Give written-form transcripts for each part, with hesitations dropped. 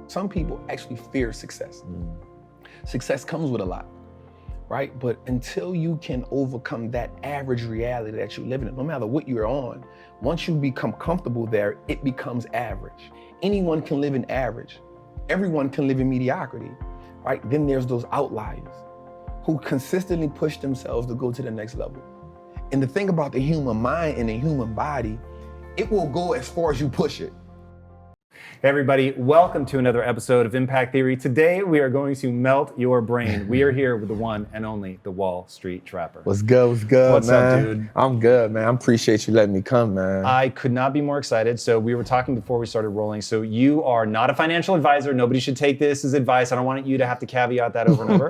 Some people actually fear success. Success comes with a lot, right? But until you can overcome that average reality that you live in, no matter what you're on, once you become comfortable there, it becomes average. Anyone can live in average. Everyone can live in mediocrity, right? Then there's those outliers who consistently push themselves to go to the next level. And the thing about the human mind and the human body, it will go as far as you push it. Hey everybody, welcome to another episode of Impact Theory. Today we are going to melt your brain. We are here with the one and only, the Wallstreet Trapper. What's good, What's man? up, dude? I'm good, man. I appreciate you letting me come, man. I could not be more excited. So we were talking before we started rolling. So you are not a financial advisor. Nobody should take this as advice. I don't want you to have to caveat that over and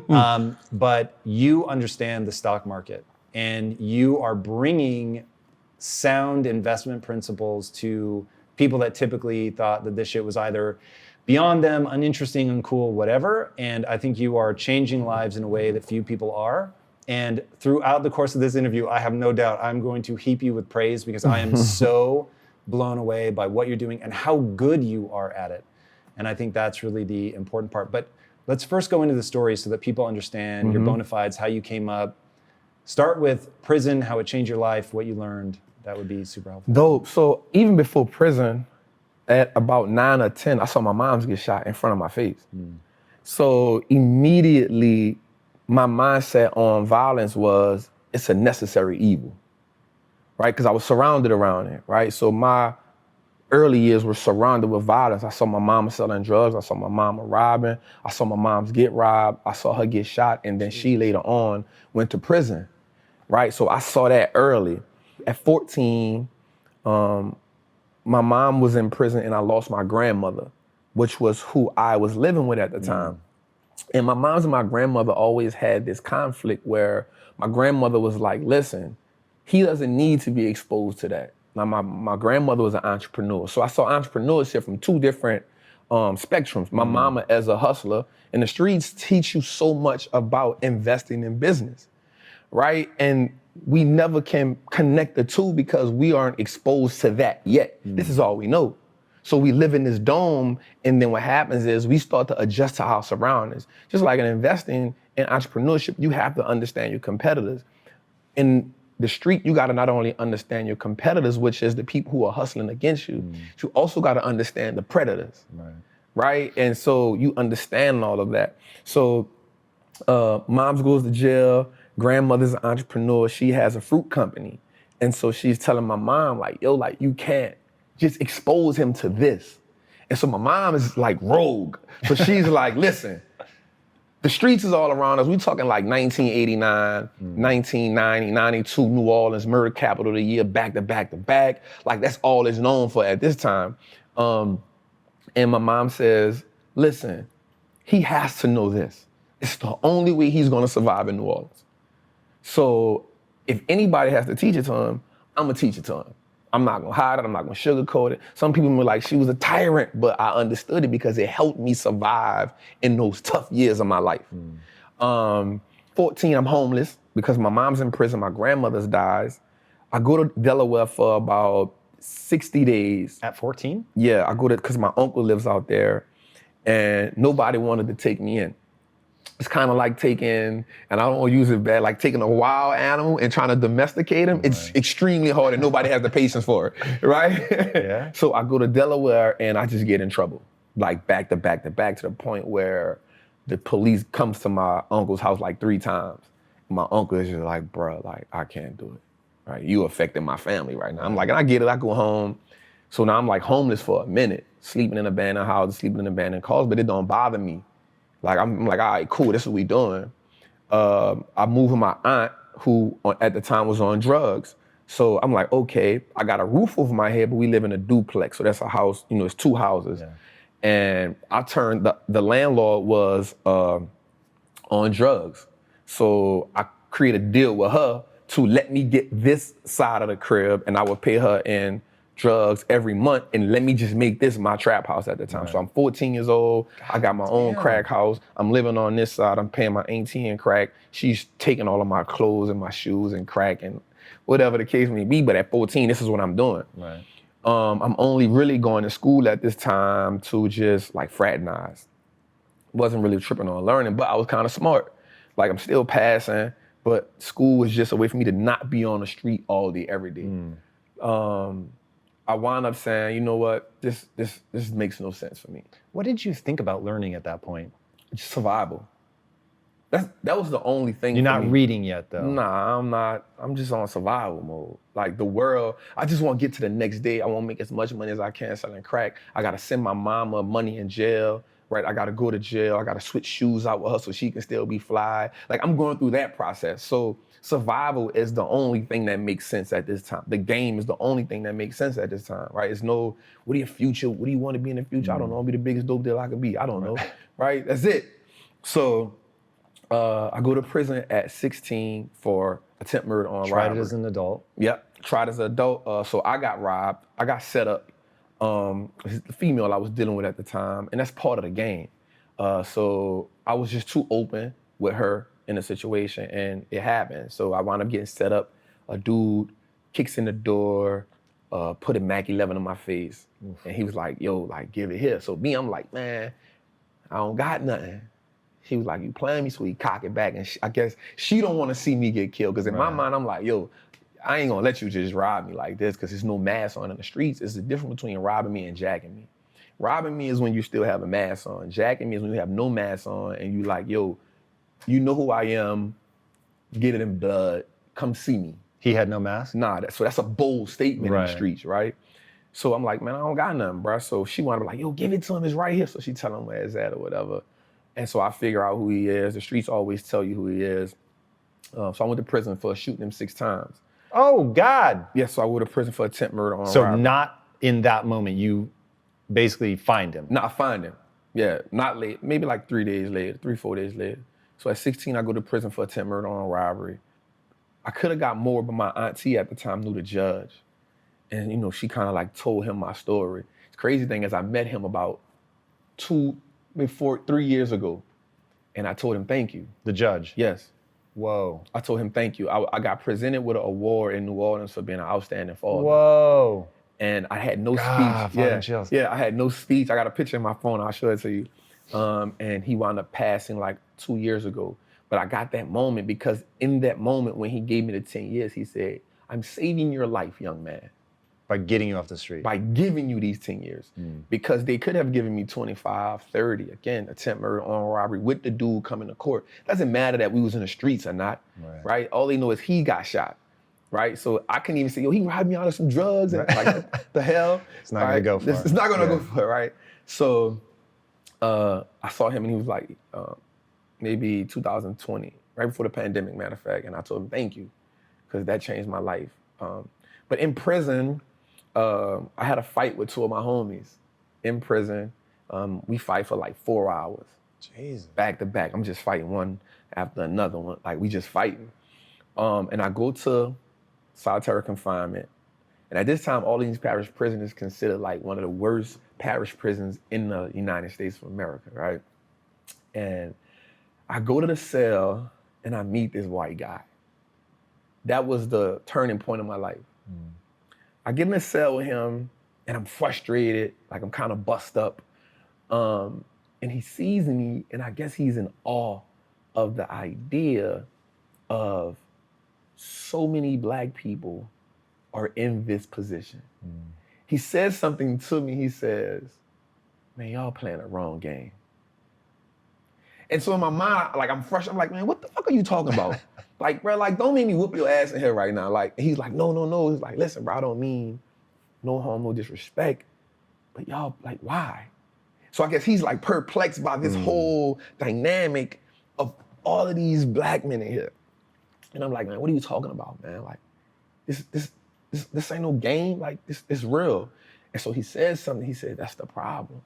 over. But you understand the stock market and you are bringing sound investment principles to people that typically thought that this shit was either beyond them, uninteresting, uncool, whatever. And I think you are changing lives in a way that few people are. And throughout the course of this interview, I have no doubt I'm going to heap you with praise because I am so blown away by what you're doing and how good you are at it. And I think that's really the important part. But let's first go into the story so that people understand your bona fides, how you came up. Start with prison, how it changed your life, what you learned. That would be super helpful. Dope. So even before prison, at about 9 or 10, I saw my moms get shot in front of my face. So immediately, my mindset on violence was, it's a necessary evil, right? Because I was surrounded around it, right? So my early years were surrounded with violence. I saw my mama selling drugs. I saw my mama robbing. I saw my moms get robbed. I saw her get shot. And then she later on went to prison, right? So I saw that early. At 14, my mom was in prison and I lost my grandmother, which was who I was living with at the time. And my mom's and my grandmother always had this conflict where my grandmother was like, listen, he doesn't need to be exposed to that. Now, my grandmother was an entrepreneur. So I saw entrepreneurship from two different spectrums. My mama as a hustler, and the streets teach you so much about investing in business, right? And we never can connect the two because we aren't exposed to that yet. This is all we know. So we live in this dome, and then what happens is we start to adjust to our surroundings. Just like in investing in entrepreneurship, you have to understand your competitors. In the street, you gotta not only understand your competitors, which is the people who are hustling against you, you also gotta understand the predators, right? And so you understand all of that. So moms goes to jail, grandmother's an entrepreneur, she has a fruit company. And so she's telling my mom, like, yo, like, you can't just expose him to this. And so my mom is like rogue. So she's like, listen, the streets is all around us. We talking like 1989, 1990, 92, New Orleans, murder capital of the year, back to back to back. Like, that's all it's known for at this time. And my mom says, listen, he has to know this. It's the only way he's gonna survive in New Orleans. So if anybody has to teach it to him, I'm gonna teach it to him. I'm not gonna hide it, I'm not gonna sugarcoat it. Some people were like, she was a tyrant, but I understood it because it helped me survive in those tough years of my life. 14, I'm homeless because my mom's in prison, my grandmother's dies. I go to Delaware for about 60 days. At 14? Yeah, I go to, because my uncle lives out there and nobody wanted to take me in. It's kind of like taking, and I don't want to use it bad, like taking a wild animal and trying to domesticate him. It's extremely hard and nobody has the patience for it, right? Yeah. So I go to Delaware and I just get in trouble, like back to back to back, to the point where the police comes to my uncle's house like 3 times. My uncle is just like, bro, like, I can't do it, right? You affecting my family right now. I'm like, and I get it, I go home. So now I'm like homeless for a minute, sleeping in abandoned houses, sleeping in abandoned cars, but it don't bother me. Like, I'm like, all right, cool, this is what we doing. I moved with my aunt, who at the time was on drugs. So I'm like, okay, I got a roof over my head, but we live in a duplex. So that's a house, you know, it's 2 houses. Yeah. And I turned, the landlord was on drugs. So I created a deal with her to let me get this side of the crib, and I would pay her in drugs every month, and let me just make this my trap house at the time. Right. So I'm 14 years old, I got my own crack house, I'm living on this side, I'm paying my auntie in crack, she's taking all of my clothes and my shoes and crack and whatever the case may be, but at 14, this is what I'm doing. Right. I'm only really going to school at this time to just like fraternize. Wasn't really tripping on learning, but I was kind of smart. Like I'm still passing, but school was just a way for me to not be on the street all day, every day. I wound up saying, you know what, this makes no sense for me. What did you think about learning at that point? Just survival. That was the only thing. You're for not me. reading yet, though. Nah, I'm not. I'm just on survival mode. Like the world, I just want to get to the next day. I want to make as much money as I can selling crack. I got to send my mama money in jail, right? I got to go to jail. I got to switch shoes out with her so she can still be fly. Like I'm going through that process. So survival is the only thing that makes sense at this time. The game is the only thing that makes sense at this time, right? It's no, what are your future? What do you want to be in the future? I don't know. I'll be the biggest dope dealer I could be. I don't know, right? That's it. So I go to prison at 16 for attempt murder on robbery. Tried it as an adult. Yep, tried as an adult. So I got robbed. I got set up. The female I was dealing with at the time, and that's part of the game. So I was just too open with her in a situation, and it happened. So I wound up getting set up. A dude kicks in the door, put a Mac 11 in my face, and he was like, "Yo, like give it here." So me, I'm like, "Man, I don't got nothing." He was like, "You playing me?" So he cock it back, and I guess she don't want to see me get killed. Because in my mind, I'm like, "Yo, I ain't gonna let you just rob me like this, because there's no mask on in the streets." It's the difference between robbing me and jacking me. Robbing me is when you still have a mask on. Jacking me is when you have no mask on, and you like, "Yo, you know who I am. Get it in blood. Come see me." He had no mask? Nah, so that's a bold statement in the streets, right? So I'm like, "Man, I don't got nothing, bro." So she wanted to be like, "Yo, give it to him. It's right here." So she tell him where it's at or whatever. And so I figure out who he is. The streets always tell you who he is. So I went to prison for shooting him 6 times. Oh, God. Yeah, so I went to prison for attempt murder on So robbery. not in that moment, you basically find him. No, I find him. Yeah, not late. Maybe like 3 days later, 3-4 days later. So at 16, I go to prison for attempt murder on robbery. I could have got more, but my auntie at the time knew the judge. And, you know, she kind of like told him my story. The crazy thing is I met him about 3 years ago. And I told him, thank you. The judge? Yes. Whoa. I told him, thank you. I got presented with an award in New Orleans for being an outstanding father. Whoa. And I had no speech. Yeah, I had no speech. I got a picture in my phone. I'll show it to you. And he wound up passing like 2 years ago. But I got that moment because in that moment when he gave me the 10 years, he said, "I'm saving your life, young man." By getting you off the street. By giving you these 10 years. Because they could have given me 25, 30, again, attempt murder on robbery with the dude coming to court. Doesn't matter that we was in the streets or not, right? All they know is he got shot, right? So I couldn't even say, "Yo, he robbed me out of some drugs," and like, the hell? It's not gonna go for it. It's not gonna go for it, right? So I saw him and he was like, maybe 2020, right before the pandemic, matter of fact, and I told him, thank you, because that changed my life. But in prison, I had a fight with 2 of my homies in prison. We fight for like 4 hours. Jesus. Back to back. I'm just fighting one after another one. Like we just fighting. And I go to solitary confinement. And at this time, all these parish prisons is considered like one of the worst parish prisons in the United States of America, right? And I go to the cell and I meet this white guy. That was the turning point of my life. I get in the cell with him and I'm frustrated, like I'm kind of bust up. And he sees me and I guess he's in awe of the idea of so many Black people are in this position. He says something to me, he says, "Man, y'all playing the wrong game." And so in my mind, like I'm frustrated, I'm like, "Man, what the fuck are you talking about?" Like, bro, like don't make me whoop your ass in here right now. Like, he's like, no. He's like, "Listen, bro, I don't mean no harm, no disrespect, but y'all, like, why?" So I guess he's like perplexed by this whole dynamic of all of these Black men in here. And I'm like, "Man, what are you talking about, man? Like, this ain't no game. Like, this real." And so he says something. He said, "That's the problem.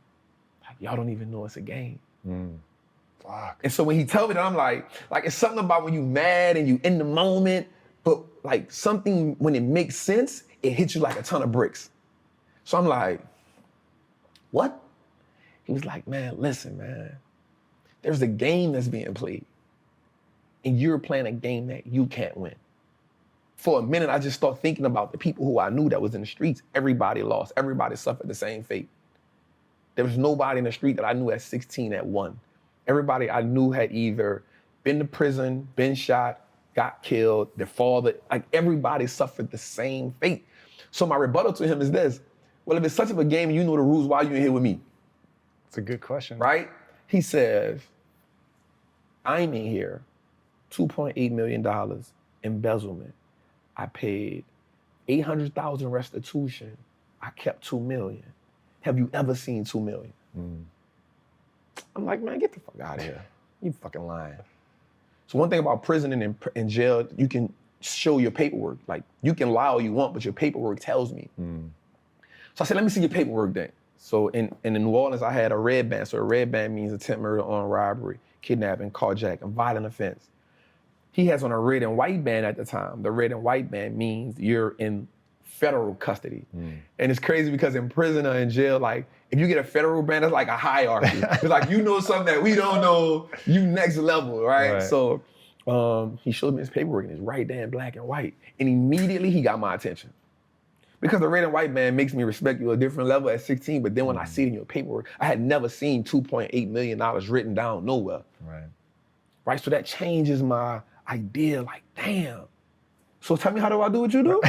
Like, y'all don't even know it's a game." Fuck. And so when he told me that, I'm like it's something about when you mad and you in the moment, but like something, when it makes sense, it hits you like a ton of bricks. So I'm like, "What?" He was like, "Man, listen, man, there's a game that's being played and you're playing a game that you can't win." for a minute, I just started thinking about the people who I knew that was in the streets. Everybody lost. Everybody suffered the same fate. There was nobody in the street that I knew at 16 that won. Everybody I knew had either been to prison, been shot, got killed, their father, like everybody suffered the same fate. So my rebuttal to him is this: well, if it's such of a game and you know the rules, why are you in here with me? It's a good question. Right? He says, I'm in here, $2.8 million embezzlement. I paid $800,000 restitution. I kept $2 million. Have you ever seen $2 million? I'm like, man, get the fuck out of here. You fucking lying. So one thing about prison and in jail, you can show your paperwork. Like, you can lie all you want, but your paperwork tells me. So I said, let me see your paperwork then. So in New Orleans, I had a red band. So a red band means attempt murder, armed robbery, kidnapping, carjacking, violent offense. He has on a red and white band at the time. The red and white band means you're in federal custody. And it's crazy because in prison or in jail, like, if you get a federal band, it's like a hierarchy. It's like, you know something that we don't know, you next level, right? So he showed me his paperwork and it's right there in black and white. And immediately he got my attention. Because the red and white band makes me respect you at a different level at 16, but then when I see it in your paperwork, I had never seen $2.8 million written down nowhere. Right, so that changes my idea, like, damn. So tell me, how do I do what you do?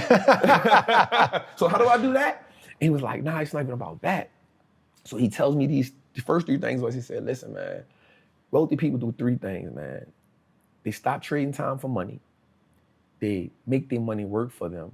So how do I do that? And he was like, nah, it's not even about that. So he tells me the first three things was, he said, listen, man, wealthy people do three things, man. They stop trading time for money. They make their money work for them.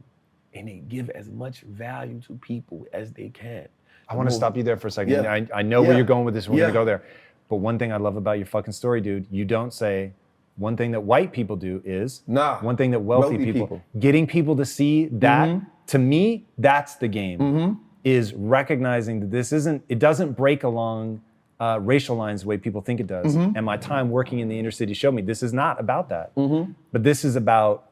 And they give as much value to people as they can. I want to stop you there for a second. I know where you're going with this. We're going to go there. But one thing I love about your fucking story, dude, you don't say one thing that white people do is one thing that wealthy people. Getting people to see that, to me, that's the game, is recognizing that this isn't, it doesn't break along racial lines the way people think it does. And my time working in the inner city showed me this is not about that. But this is about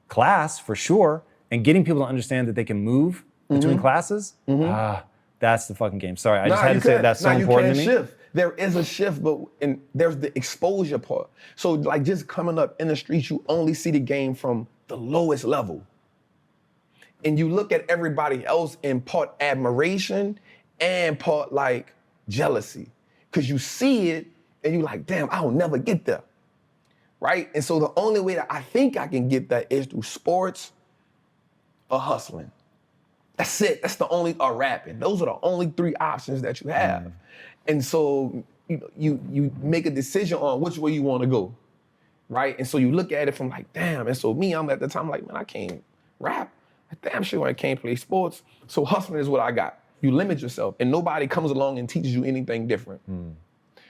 class, for sure, and getting people to understand that they can move between classes. That's the fucking game. Sorry, I just had to say that's so important to me. Shift. There is a shift, but there's the exposure part. So like just coming up in the streets, you only see the game from the lowest level. And you look at everybody else in part admiration and part like jealousy. Because you see it and you're like, damn, I'll never get there. Right? And so the only way that I think I can get that is through sports or hustling. That's it. That's the only, or rapping. Those are the only three options that you have. And so you make a decision on which way you want to go, right? And so you look at it from like, damn. And so me, I'm at the time like, man, I can't rap. Damn sure I can't play sports. So hustling is what I got. You limit yourself and nobody comes along and teaches you anything different.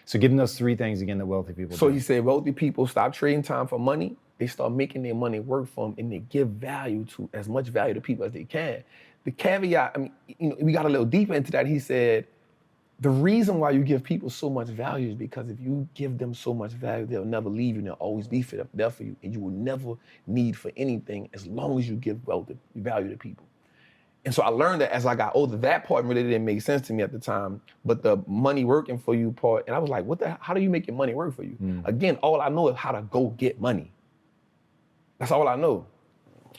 So give them those three things again that wealthy people do. So he said, wealthy people stop trading time for money. They start making their money work for them and they give value to, as much value to people as they can. The caveat, I mean, we got a little deeper into that. He said, the reason why you give people so much value is because if you give them so much value, they'll never leave you and they'll always be there for you. And you will never need for anything as long as you give value to people. And so I learned that as I got older. That part really didn't make sense to me at the time, but the money working for you part, and I was like, how do you make your money work for you? Again, all I know is how to go get money. That's all I know.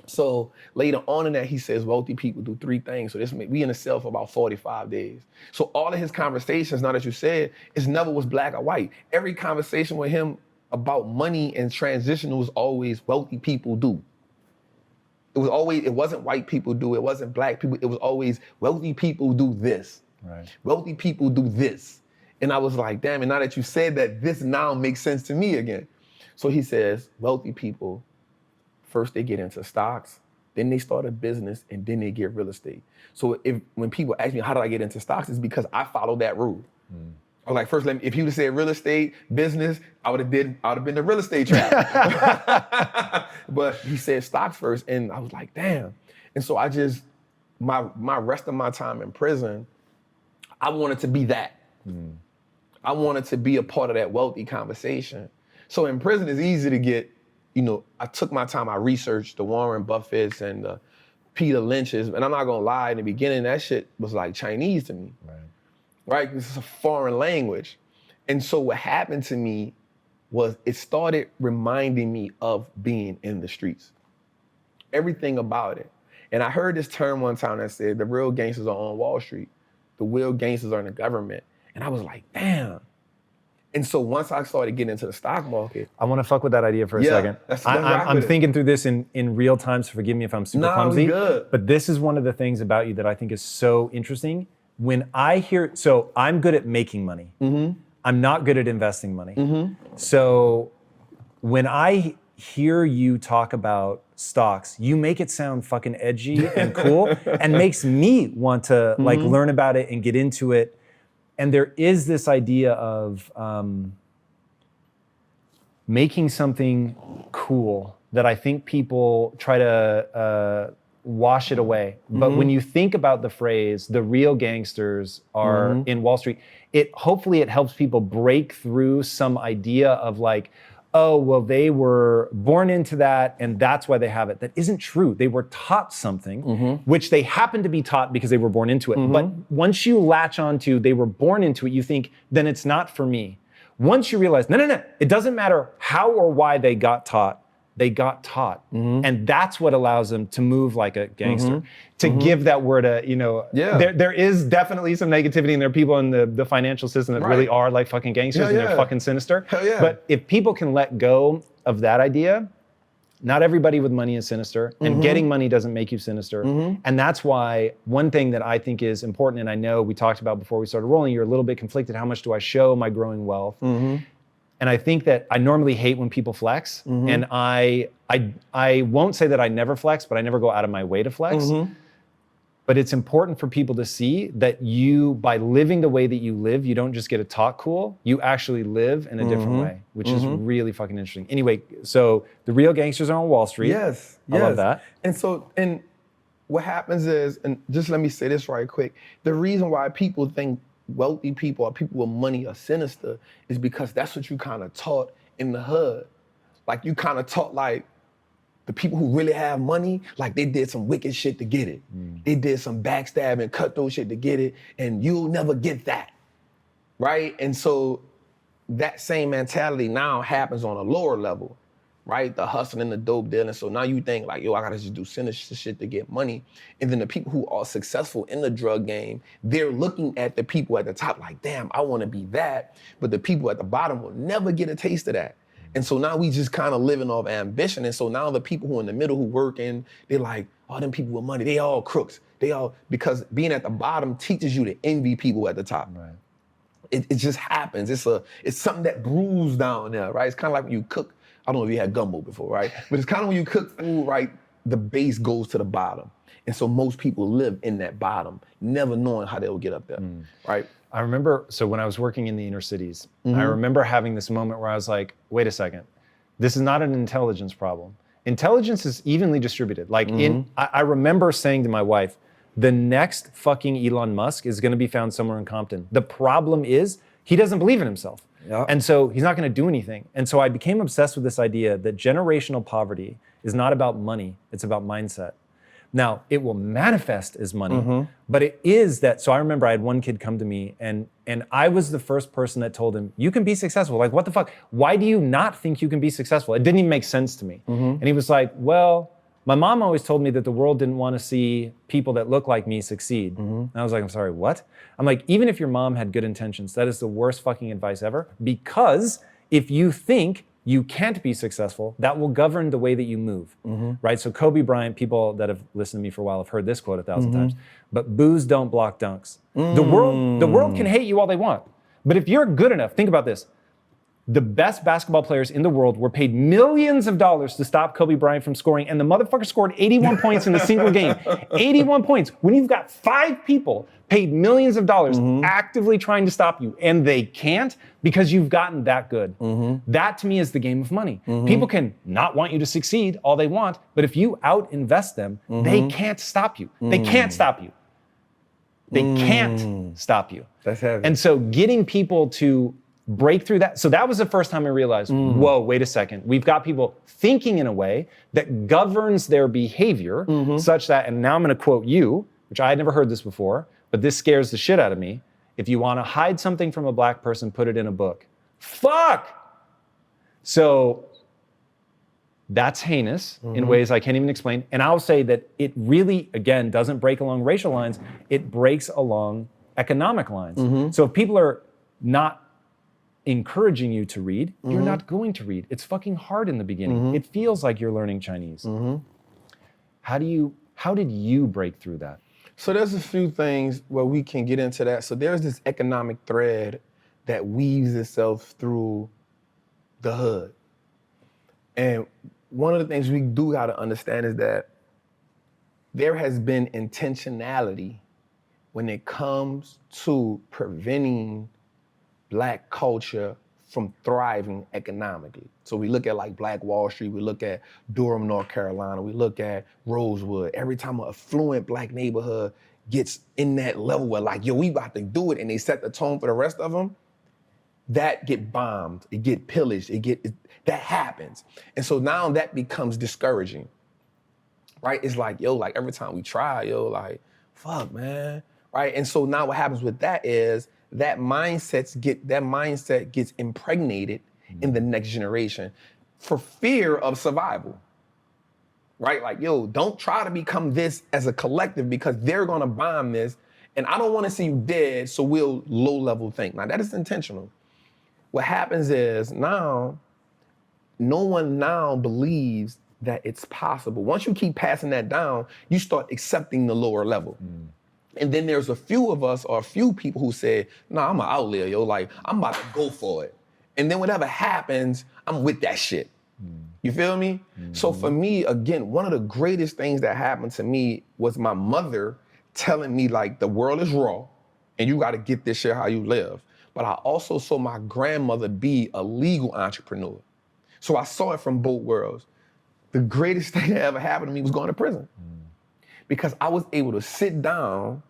So later on in that, he says wealthy people do three things. So we in a cell for about 45 days. So all of his conversations, now that you said, it never was black or white. Every conversation with him about money and transition was always wealthy people do. It wasn't white people do, it wasn't black people, it was always wealthy people do this. Right. Wealthy people do this. And I was like, damn, and now that you said that, this now makes sense to me again. So he says, wealthy people, first they get into stocks, then they start a business, and then they get real estate. So when people ask me, how did I get into stocks? It's because I followed that rule. I was like, first, if he would have said real estate, business, I would have been the real estate trap. But he said stocks first, and I was like, damn. And so I just, my rest of my time in prison, I wanted to be that. I wanted to be a part of that wealthy conversation. So in prison, it's easy to get, I took my time, I researched the Warren Buffetts and the Peter Lynch's, and I'm not gonna lie, in the beginning, that shit was like Chinese to me. Right? This is a foreign language. And so what happened to me was it started reminding me of being in the streets. everything about it. And I heard this term one time that said, the real gangsters are on Wall Street. The real gangsters are in the government. And I was like, damn. And so once I started getting into the stock market. I want to fuck with that idea for a second. I'm thinking through this in real time, so forgive me if I'm super clumsy. Good. But this is one of the things about you that I think is so interesting. When I hear, so I'm good at making money. Mm-hmm. I'm not good at investing money. Mm-hmm. So when I hear you talk about stocks, you make it sound fucking edgy and cool and makes me want to like learn about it and get into it. And there is this idea of making something cool that I think people try to wash it away. But when you think about the phrase, the real gangsters are in Wall Street, hopefully it helps people break through some idea of like, oh, well, they were born into that and that's why they have it. That isn't true. They were taught something, which they happen to be taught because they were born into it. But once you latch onto they were born into it, you think, then it's not for me. Once you realize, no, it doesn't matter how or why they got taught. They got taught. And that's what allows them to move like a gangster. To give that word there is definitely some negativity and there are people in the financial system that really are like fucking gangsters and they're fucking sinister. But if people can let go of that idea, not everybody with money is sinister and getting money doesn't make you sinister. And that's why one thing that I think is important, and I know we talked about before we started rolling, you're a little bit conflicted, how much do I show my growing wealth? And I think that I normally hate when people flex, and I won't say that I never flex, but I never go out of my way to flex. But it's important for people to see that you, by living the way that you live, you don't just get to talk cool, you actually live in a different way, which is really fucking interesting. Anyway, so the real gangsters are on Wall Street. Yes. I love that. And what happens is, and just let me say this right quick, the reason why people think wealthy people or people with money are sinister is because that's what you kind of taught in the hood. Like you kind of taught like the people who really have money, like they did some wicked shit to get it. They did some backstabbing, cutthroat shit to get it, and you'll never get that, right? And so that same mentality now happens on a lower level, right? The hustling, the dope dealing. So now you think like, yo, I gotta just do sinister shit to get money. And then the people who are successful in the drug game, they're looking at the people at the top like, damn, I wanna be that. But the people at the bottom will never get a taste of that. And so now we just kind of living off ambition. And so now the people who are in the middle who working, they're like, oh, them people with money, they all crooks. Because being at the bottom teaches you to envy people at the top. Right. It just happens. It's something that brews down there, right? It's kind of like when you cook. I don't know if you had gumbo before, right? But it's kind of when you cook food, right? The base goes to the bottom. And so most people live in that bottom, never knowing how they'll get up there, right? I remember, so when I was working in the inner cities, I remember having this moment where I was like, wait a second, this is not an intelligence problem. Intelligence is evenly distributed. Like I remember saying to my wife, the next fucking Elon Musk is gonna be found somewhere in Compton. The problem is, he doesn't believe in himself. Yep. And so he's not gonna do anything. And so I became obsessed with this idea that generational poverty is not about money, it's about mindset. Now, it will manifest as money, but it is that, so I remember I had one kid come to me and I was the first person that told him, you can be successful. Like, what the fuck? Why do you not think you can be successful? It didn't even make sense to me. And he was like, well, my mom always told me that the world didn't want to see people that look like me succeed. And I was like, I'm sorry, what? I'm like, even if your mom had good intentions, that is the worst fucking advice ever, because if you think you can't be successful, that will govern the way that you move, right? So Kobe Bryant, people that have listened to me for a while have heard this quote 1,000 times, but boos don't block dunks. The world can hate you all they want, but if you're good enough, think about this. The best basketball players in the world were paid millions of dollars to stop Kobe Bryant from scoring, and the motherfucker scored 81 points in a single game. 81 points. When you've got 5 people paid millions of dollars actively trying to stop you, and they can't because you've gotten that good. That to me is the game of money. People can not want you to succeed all they want, but if you out-invest them, they can't stop you. They can't stop you. They can't stop you. That's heavy. And so getting people to break through that. So that was the first time I realized, whoa, wait a second. We've got people thinking in a way that governs their behavior such that, and now I'm gonna quote you, which I had never heard this before, but this scares the shit out of me. If you wanna hide something from a black person, put it in a book. Fuck! So That's heinous in ways I can't even explain. And I'll say that it really, again, doesn't break along racial lines. It breaks along economic lines. So if people are not encouraging you to read, you're not going to read. It's fucking hard in the beginning. It feels like you're learning Chinese. How did you break through that? So there's a few things where we can get into that. So there's this economic thread that weaves itself through the hood. And one of the things we do gotta understand is that there has been intentionality when it comes to preventing Black culture from thriving economically. So we look at like Black Wall Street, we look at Durham, North Carolina, we look at Rosewood. Every time an affluent Black neighborhood gets in that level where like, yo, we about to do it, and they set the tone for the rest of them, that get bombed, it get pillaged, that happens. And so now that becomes discouraging, right? It's like, yo, like every time we try, yo, like, fuck, man, right? And so now what happens with that is that mindset gets impregnated in the next generation for fear of survival, right? Like, yo, don't try to become this as a collective because they're gonna bomb this, and I don't wanna see you dead, so we'll low-level think. Now, that is intentional. What happens is now, no one now believes that it's possible. Once you keep passing that down, you start accepting the lower level. And then there's a few of us or a few people who say, nah, I'm an outlier, yo, like, I'm about to go for it. And then whatever happens, I'm with that shit. You feel me? So for me, again, one of the greatest things that happened to me was my mother telling me like, the world is raw and you gotta get this shit how you live. But I also saw my grandmother be a legal entrepreneur. So I saw it from both worlds. The greatest thing that ever happened to me was going to prison. Because I was able to sit down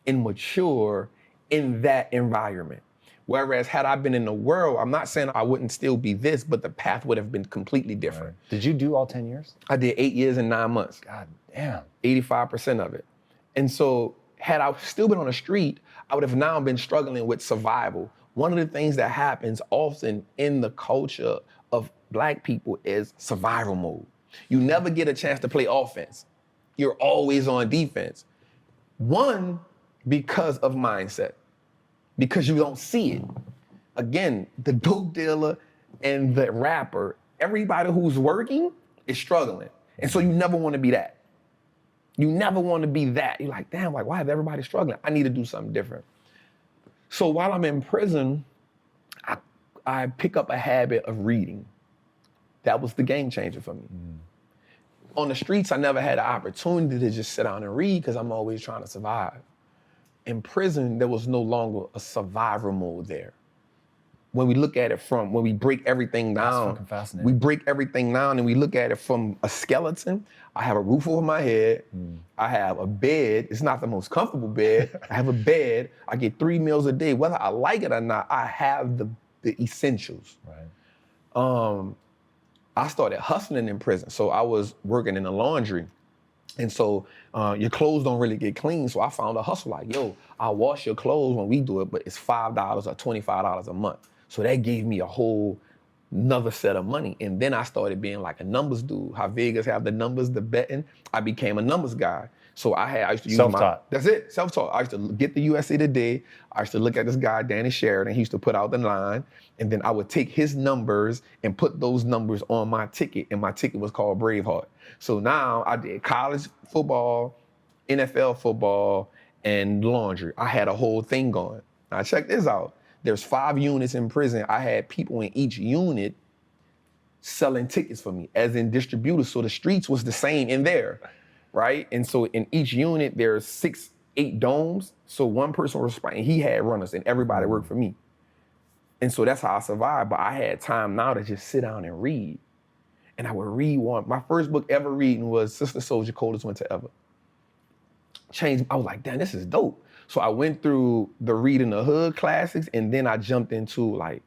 and mature in that environment. Whereas had I been in the world, I'm not saying I wouldn't still be this, but the path would have been completely different. Right. Did you do all 10 years? I did 8 years and 9 months. God damn. 85% of it. And so had I still been on the street, I would have now been struggling with survival. One of the things that happens often in the culture of Black people is survival mode. You never get a chance to play offense. You're always on defense. One, because of mindset, because you don't see it. Again, the dope dealer and the rapper, everybody who's working is struggling. And so you never want to be that. You never want to be that. You're like, damn, like, why is everybody struggling? I need to do something different. So while I'm in prison, I pick up a habit of reading. That was the game changer for me. On the streets, I never had the opportunity to just sit down and read because I'm always trying to survive. In prison, there was no longer a survivor mode there. When we look at it from, when we break everything down, That's fucking fascinating. we break everything down and we look at it from a skeleton. I have a roof over my head. I have a bed. It's not the most comfortable bed. I have a bed. I get 3 meals a day. Whether I like it or not, I have the essentials. Right. I started hustling in prison. So I was working in the laundry. And so your clothes don't really get clean. So I found a hustle like, yo, I'll wash your clothes when we do it, but it's $5 or $25 a month. So that gave me a whole another set of money. And then I started being like a numbers dude. How Vegas have the numbers, the betting. I became a numbers guy. So I used to use self-taught. That's it, self-taught. I used to get the USA Today. I used to look at this guy, Danny Sheridan. He used to put out the line. And then I would take his numbers and put those numbers on my ticket. And my ticket was called Braveheart. So now I did college football, NFL football, and laundry. I had a whole thing going. Now check this out. There's 5 units in prison. I had people in each unit selling tickets for me, as in distributors. So the streets was the same in there, right? And so in each unit, there's 6, 8 domes. So one person was responsible, and he had runners, and everybody worked for me. And so that's how I survived. But I had time now to just sit down and read. And I would read one. My first book ever reading was Sister Soldier, Coldest Winter Ever. Changed. I was like, damn, this is dope. So I went through the Reading the Hood classics, and then I jumped into like,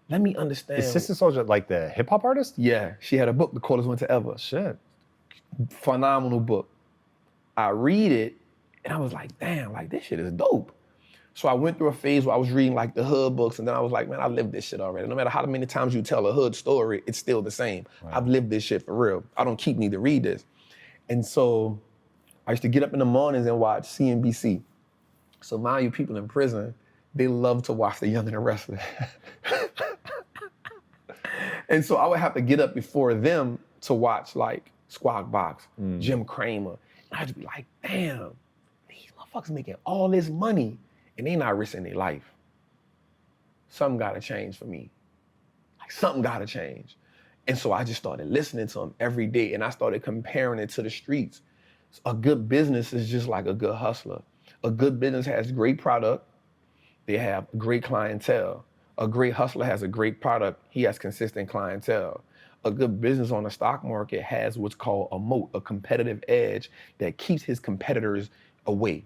let me understand. Is Sister Soldier like the hip hop artist? Yeah, she had a book, The Coldest Winter Ever. Shit. Phenomenal book. I read it, and I was like, damn, like this shit is dope. So I went through a phase where I was reading like the hood books, and then I was like, man, I lived this shit already. No matter how many times you tell a hood story, it's still the same. Right. I've lived this shit for real. I don't keep need to read this. And so I used to get up in the mornings and watch CNBC. So mind you, people in prison, they love to watch The Young and the Restless. And so I would have to get up before them to watch like Squawk Box, Jim Cramer. And I'd be like, damn, these motherfuckers making all this money and they not risking their life. Something gotta change for me. Like something gotta change. And so I just started listening to them every day and I started comparing it to the streets. A good business is just like a good hustler. A good business has great product. They have great clientele. A great hustler has a great product. He has consistent clientele. A good business on the stock market has what's called a moat, a competitive edge that keeps his competitors away.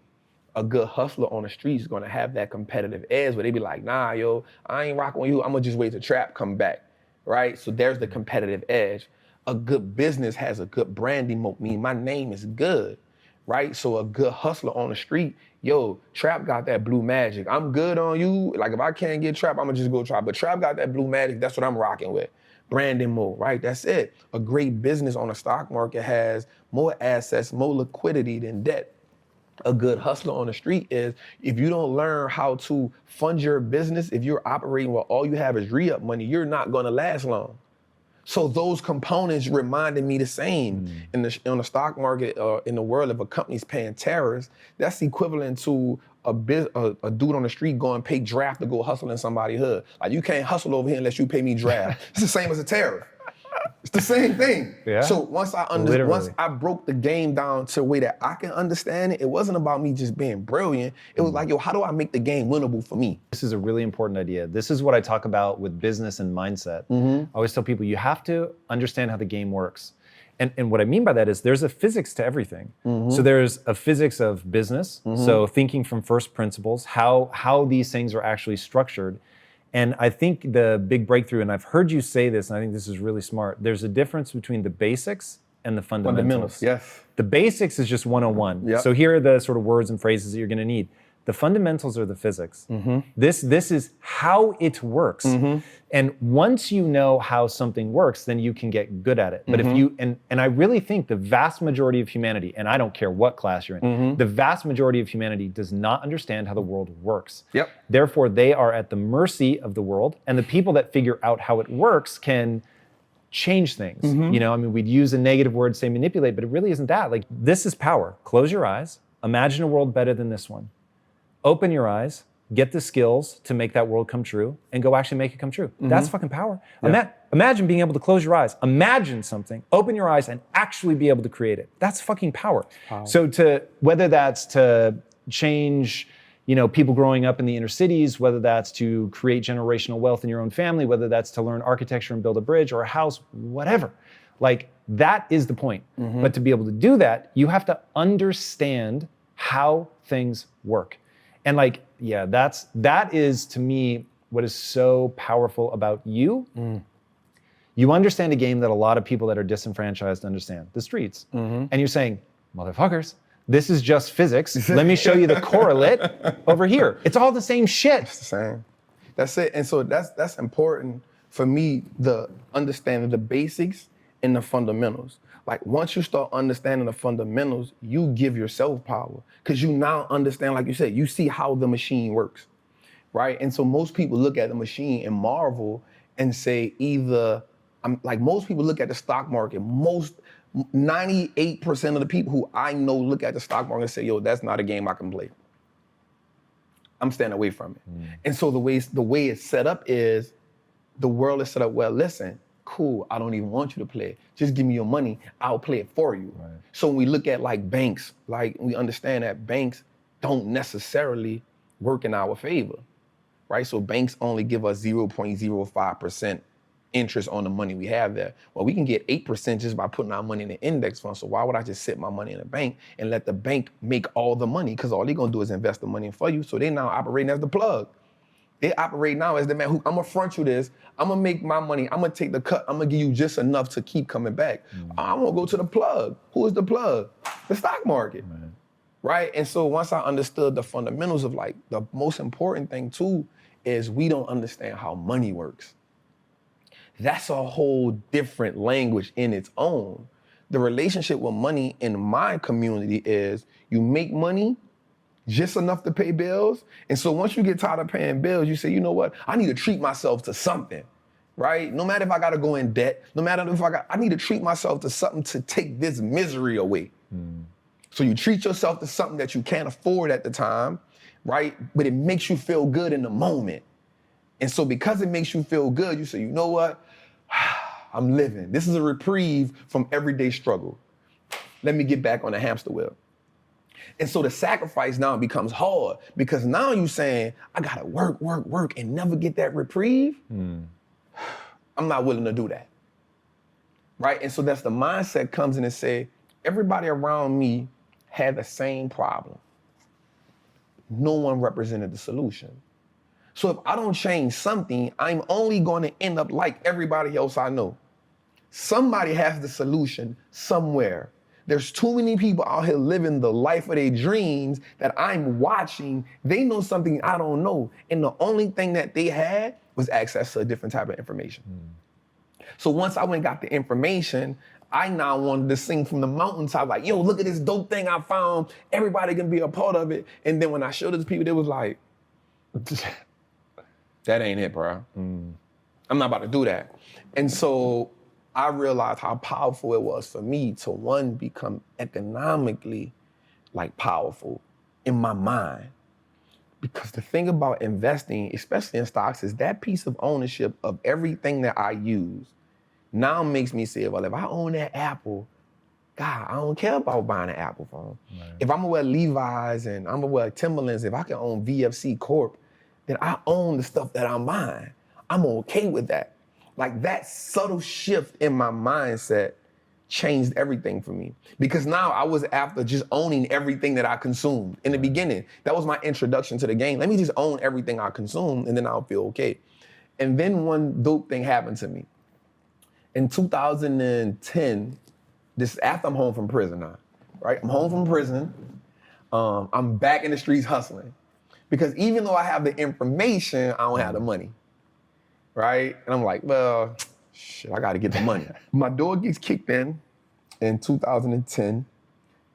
A good hustler on the street is gonna have that competitive edge where they be like, nah, yo, I ain't rocking with you. I'm gonna just wait till Trap come back, right? So there's the competitive edge. A good business has a good branding moat, meaning my name is good, right? So a good hustler on the street, yo, Trap got that blue magic. I'm good on you. Like if I can't get Trap, I'm gonna just go Trap. But Trap got that blue magic, that's what I'm rocking with. Branding mode, right? That's it. A great business on the stock market has more assets, more liquidity than debt. A good hustler on the street is if you don't learn how to fund your business, if you're operating where all you have is re-up money, you're not gonna last long. So those components reminded me the same. On the stock market, in the world, if a company's paying tariffs, that's equivalent to a dude on the street going pay draft to go hustle in somebody's hood. Like you can't hustle over here unless you pay me draft. It's the same as a tariff. It's the same thing. Yeah. So once I broke the game down to a way that I can understand it, it wasn't about me just being brilliant. It was like, yo, how do I make the game winnable for me? This is a really important idea. This is what I talk about with business and mindset. I always tell people you have to understand how the game works. And what I mean by that is there's a physics to everything. So there's a physics of business, so thinking from first principles, how these things are actually structured. And I think the big breakthrough, and I've heard you say this, and I think this is really smart, there's a difference between the basics and the fundamentals. Yes. The basics is just 101. Yep. So here are the sort of words and phrases that you're gonna need. The fundamentals are the physics. This is how it works. And once you know how something works, then you can get good at it. But if you, and I really think the vast majority of humanity, and I don't care what class you're in, the vast majority of humanity does not understand how the world works. Yep. Therefore, they are at the mercy of the world, and the people that figure out how it works can change things. You know, I mean, we'd use a negative word, say manipulate, but it really isn't that. Like, this is power. Close your eyes, imagine a world better than this one. Open your eyes, get the skills to make that world come true, and go actually make it come true. That's fucking power. Yeah. Imagine being able to close your eyes, imagine something, open your eyes, and actually be able to create it. That's fucking power. So whether that's to change, you know, people growing up in the inner cities, whether that's to create generational wealth in your own family, whether that's to learn architecture and build a bridge or a house, whatever. Like, that is the point. But to be able to do that, you have to understand how things work. And like, yeah, that is to me what is so powerful about you. You understand a game that a lot of people that are disenfranchised understand, the streets. And you're saying, motherfuckers, this is just physics. Let me show you the correlate over here. It's all the same shit. It's the same. That's it. And so that's important for me, the understanding the basics and the fundamentals. Like once you start understanding the fundamentals, you give yourself power because you now understand, like you said, you see how the machine works, right? And so most people look at the machine and marvel and say most people look at the stock market, 98% of the people who I know look at the stock market and say, yo, that's not a game I can play. I'm staying away from it. And so the way it's set up is, the world is set up, well, listen, cool, I don't even want you to play it. Just give me your money, I'll play it for you. Right. So when we look at like banks, like we understand that banks don't necessarily work in our favor, right? So banks only give us 0.05% interest on the money we have there. Well, we can get 8% just by putting our money in an index fund. So why would I just sit my money in a bank and let the bank make all the money? Because all they're gonna do is invest the money for you. So they now operating as the plug. They operate now as the man who, I'm gonna front you this, I'm gonna make my money, I'm gonna take the cut, I'm gonna give you just enough to keep coming back. I'm gonna go to the plug. Who is the plug? The stock market. right? And so once I understood the fundamentals of like, the most important thing too is we don't understand how money works. That's a whole different language in its own. The relationship with money in my community is you make money just enough to pay bills. And so once you get tired of paying bills, you say, you know what? I need to treat myself to something, right? No matter if I gotta go in debt, no matter if I need to treat myself to something to take this misery away. So you treat yourself to something that you can't afford at the time, right? But it makes you feel good in the moment. And so because it makes you feel good, you say, you know what? I'm living. This is a reprieve from everyday struggle. Let me get back on the hamster wheel. And so the sacrifice now becomes hard because now you're saying, I gotta work, and never get that reprieve. I'm not willing to do that, right? And so that's the mindset comes in and say, everybody around me had the same problem. No one represented the solution. So if I don't change something, I'm only gonna end up like everybody else I know. Somebody has the solution somewhere. There's too many people out here living the life of their dreams that I'm watching. They know something I don't know. And the only thing that they had was access to a different type of information. So once I went and got the information, I now wanted to sing from the mountaintop, like, yo, look at this dope thing I found. Everybody can be a part of it. And then when I showed it to people, they was like, that ain't it, bro. I'm not about to do that. And so I realized how powerful it was for me to, one, become economically like powerful in my mind. Because the thing about investing, especially in stocks, is that piece of ownership of everything that I use now makes me say, well, if I own that Apple, God, I don't care about buying an Apple phone. Right. If I'm gonna wear Levi's and I'm gonna wear Timberlands, if I can own VFC Corp, then I own the stuff that I'm buying. I'm okay with that. Like that subtle shift in my mindset changed everything for me. Because now I was after just owning everything that I consumed. In the beginning, that was my introduction to the game. Let me just own everything I consume and then I'll feel okay. And then one dope thing happened to me. In 2010, this is after I'm home from prison now, right? I'm home from prison. I'm back in the streets hustling. Because even though I have the information, I don't have the money, right? And I'm like, well, shit, I gotta get the money. My door gets kicked in 2010.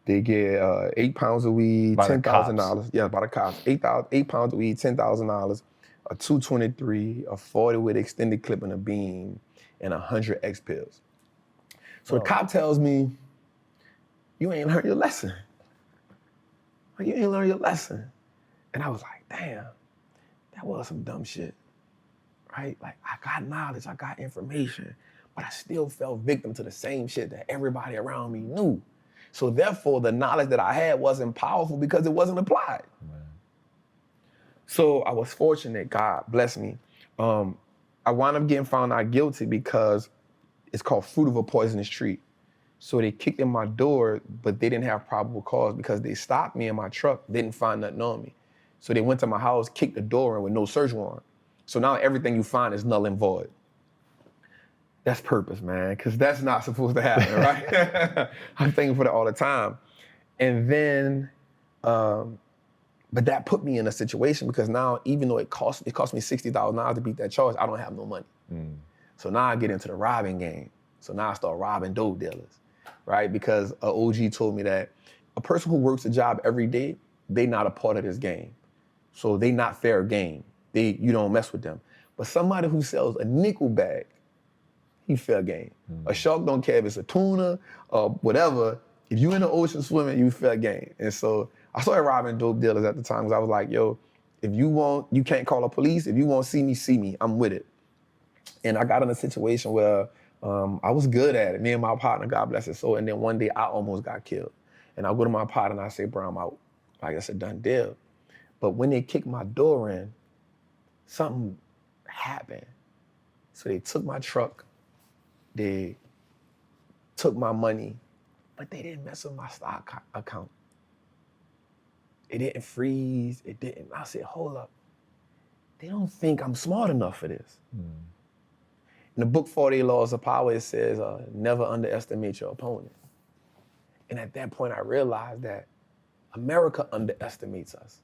They get 8 pounds of weed, $10,000. Yeah, by the cops. 8 pounds of weed, $10,000, a 223, a 40 with extended clip and a beam, and 100 X pills. So the cop tells me, you ain't learned your lesson. Like, you ain't learned your lesson. And I was like, damn, that was some dumb shit, right? Like, I got knowledge, I got information, but I still fell victim to the same shit that everybody around me knew. So therefore, the knowledge that I had wasn't powerful because it wasn't applied. Right. So I was fortunate, God bless me. I wound up getting found out guilty because it's called fruit of a poisonous tree. So they kicked in my door, but they didn't have probable cause because they stopped me in my truck, didn't find nothing on me. So they went to my house, kicked the door in with no search warrant. So now everything you find is null and void. That's purpose, man, because that's not supposed to happen, right? I'm thankful for that all the time. And then, but that put me in a situation because now, even though it cost me $60,000 to beat that charge, I don't have no money. So now I get into the robbing game. So now I start robbing dope dealers, right? Because an OG told me that a person who works a job every day, they not a part of this game. So they not fair game. You don't mess with them. But somebody who sells a nickel bag, he fair game. A shark don't care if it's a tuna or whatever. If you in the ocean swimming, you fair game. And so I started robbing dope dealers at the time because I was like, yo, if you want, you can't call the police. If you want to see me, I'm with it. And I got in a situation where I was good at it. Me and my partner, God bless his soul. And then one day I almost got killed. And I go to my partner and I say, bro, I'm out. Like I said, done deal. But when they kicked my door in, something happened. So they took my truck, they took my money, but they didn't mess with my stock account. It didn't freeze, it didn't. I said, hold up. They don't think I'm smart enough for this. In the book 48 Laws of Power, it says, never underestimate your opponent. And at that point, I realized that America underestimates us.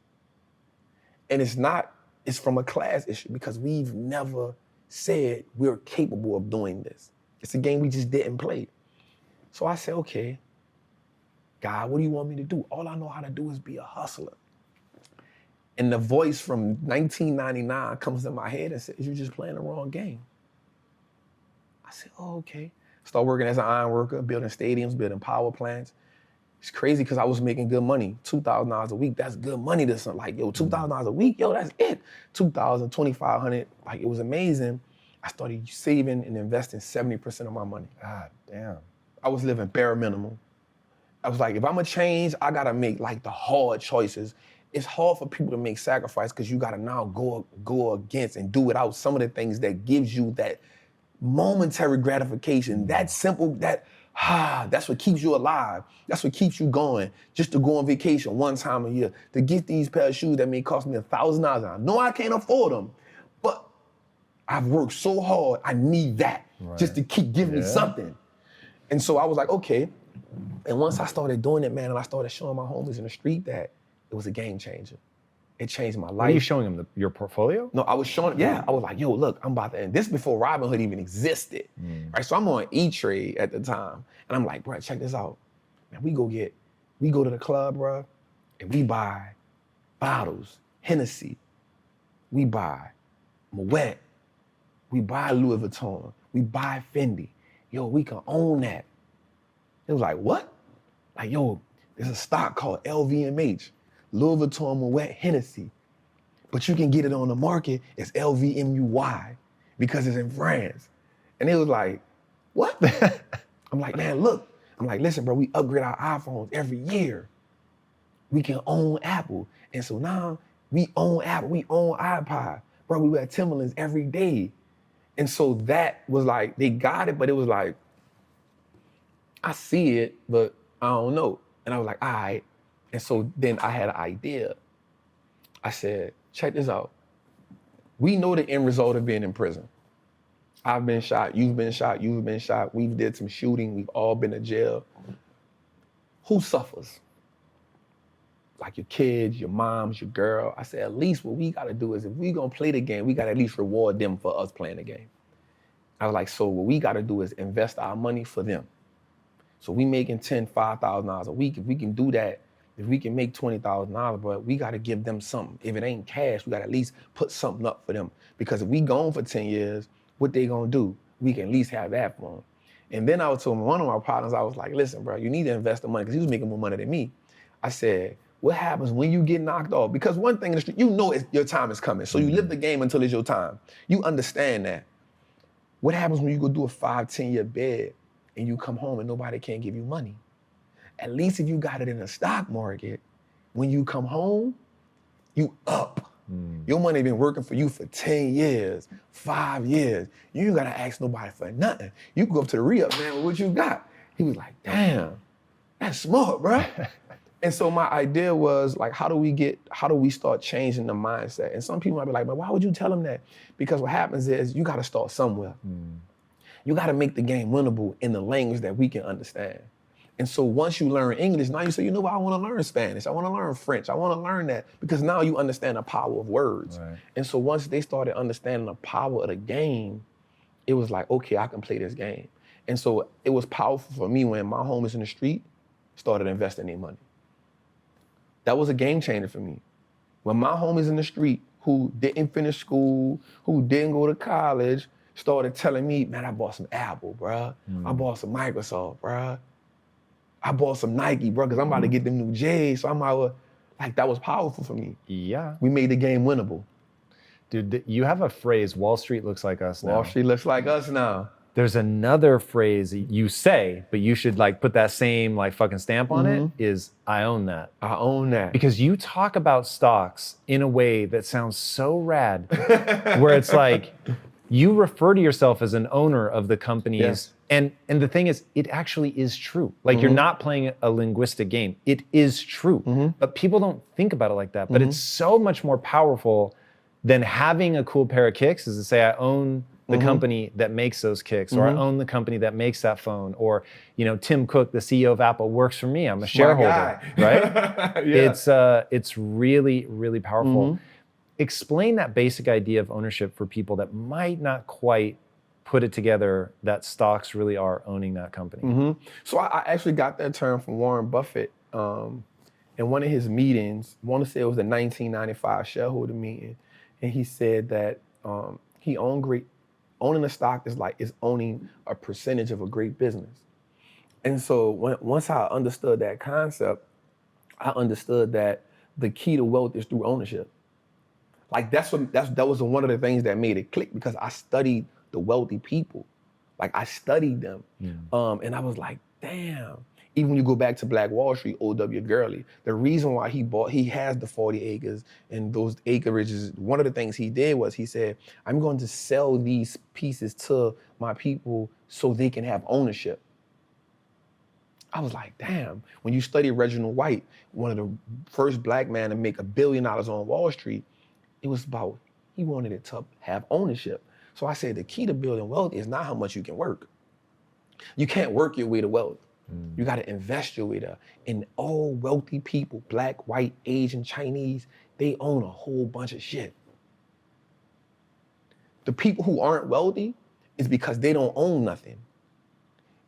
And it's from a class issue because we've never said we're capable of doing this. It's a game we just didn't play. So I said, okay, God, what do you want me to do? All I know how to do is be a hustler. And the voice from 1999 comes in my head and says, you're just playing the wrong game. I said, oh, okay. Start working as an iron worker, building stadiums, building power plants. It's crazy because I was making good money, $2,000 a week. That's good money to something. Like, yo, $2,000 a week, yo, that's it. $2,000, $2,500, like it was amazing. I started saving and investing 70% of my money. God damn. I was living bare minimum. I was like, if I'm gonna change, I gotta make like the hard choices. It's hard for people to make sacrifice because you gotta now go against and do without some of the things that gives you that momentary gratification, that simple, that's what keeps you alive. That's what keeps you going. Just to go on vacation one time a year, to get these pair of shoes that may cost me $1,000. I know I can't afford them, but I've worked so hard, I need that just to keep giving me something. And so I was like, okay. And once I started doing it, man, and I started showing my homies in the street that it was a game changer. It changed my life. Are you showing them your portfolio? No, I was showing, I was like, yo, look, I'm about to end. This before Robinhood even existed, right? So I'm on E-Trade at the time. And I'm like, bro, check this out. Man, we go to the club, bro, and we buy bottles, Hennessy. We buy Moet. We buy Louis Vuitton. We buy Fendi. Yo, we can own that. It was like, what? Like, yo, there's a stock called LVMH, Louis Vuitton, Moet, Hennessy. But you can get it on the market as LVMUY because it's in France. And it was like, what? I'm like, man, look. I'm like, listen, bro, we upgrade our iPhones every year. We can own Apple. And so now we own Apple, we own iPod. Bro, we wear Timberlands every day. And so that was like, they got it, but it was like, I see it, but I don't know. And I was like, all right. And so then I had an idea. I said, check this out. We know the end result of being in prison. I've been shot, you've been shot, you've been shot. We've did some shooting, we've all been to jail. Who suffers? Like your kids, your moms, your girl. I said, at least what we gotta do is if we gonna play the game, we gotta at least reward them for us playing the game. I was like, so what we gotta do is invest our money for them. So we making $5,000 a week. If we can do that, if we can make $20,000, but we gotta give them something. If it ain't cash, we gotta at least put something up for them. Because if we gone for 10 years, what they gonna do? We can at least have that for them. And then I was telling one of my partners, I was like, listen, bro, you need to invest the money, because he was making more money than me. I said, what happens when you get knocked off? Because one thing in the street, you know your time is coming. So you live the game until it's your time. You understand that. What happens when you go do a 5-10 year bid and you come home and nobody can give you money? At least if you got it in the stock market, when you come home, you up. Your money been working for you for 10 years, 5 years. You ain't gotta ask nobody for nothing. You can go up to the re-up, man, with what you got. He was like, damn, that's smart, bro. And so my idea was like, how do we start changing the mindset? And some people might be like, but why would you tell them that? Because what happens is you gotta start somewhere. You gotta make the game winnable in the language that we can understand. And so once you learn English, now you say, you know what, I wanna learn Spanish, I wanna learn French, I wanna learn that, because now you understand the power of words. Right. And so once they started understanding the power of the game, it was like, okay, I can play this game. And so it was powerful for me when my homies in the street started investing their money. That was a game changer for me. When my homies in the street who didn't finish school, who didn't go to college, started telling me, man, I bought some Apple, bruh. I bought some Microsoft, bruh. I bought some Nike, bro, because I'm about to get them new J's. So I'm out, like, that was powerful for me. Yeah. We made the game winnable. Dude, you have a phrase, Wall Street looks like us now. Wall Street looks like us now. There's another phrase you say, but you should like put that same like fucking stamp on it, is I own that. I own that. Because you talk about stocks in a way that sounds so rad, where it's like, you refer to yourself as an owner of the companies. Yes. And the thing is, it actually is true. Like you're not playing a linguistic game. It is true. But people don't think about it like that. But it's so much more powerful than having a cool pair of kicks is to say, I own the company that makes those kicks, or I own the company that makes that phone, or Tim Cook, the CEO of Apple, works for me. I'm a shareholder, right? Yeah. It's really, really powerful. Explain that basic idea of ownership for people that might not quite put it together that stocks really are owning that company. So I actually got that term from Warren Buffett in one of his meetings. I want to say it was the 1995 shareholder meeting, and he said that owning a stock is owning a percentage of a great business. And so once I understood that concept, I understood that the key to wealth is through ownership. Like that was one of the things that made it click, because I studied the wealthy people. Like I studied them. And I was like, damn. Even when you go back to Black Wall Street, O.W. Gurley, the reason why he has the 40 acres and those acreages, one of the things he did was he said, I'm going to sell these pieces to my people so they can have ownership. I was like, damn. When you study Reginald White, one of the first black men to make $1 billion on Wall Street, it was about, he wanted it to have ownership. So I said, the key to building wealth is not how much you can work. You can't work your way to wealth. You got to invest your way there. And all wealthy people, black, white, Asian, Chinese, they own a whole bunch of shit. The people who aren't wealthy is because they don't own nothing.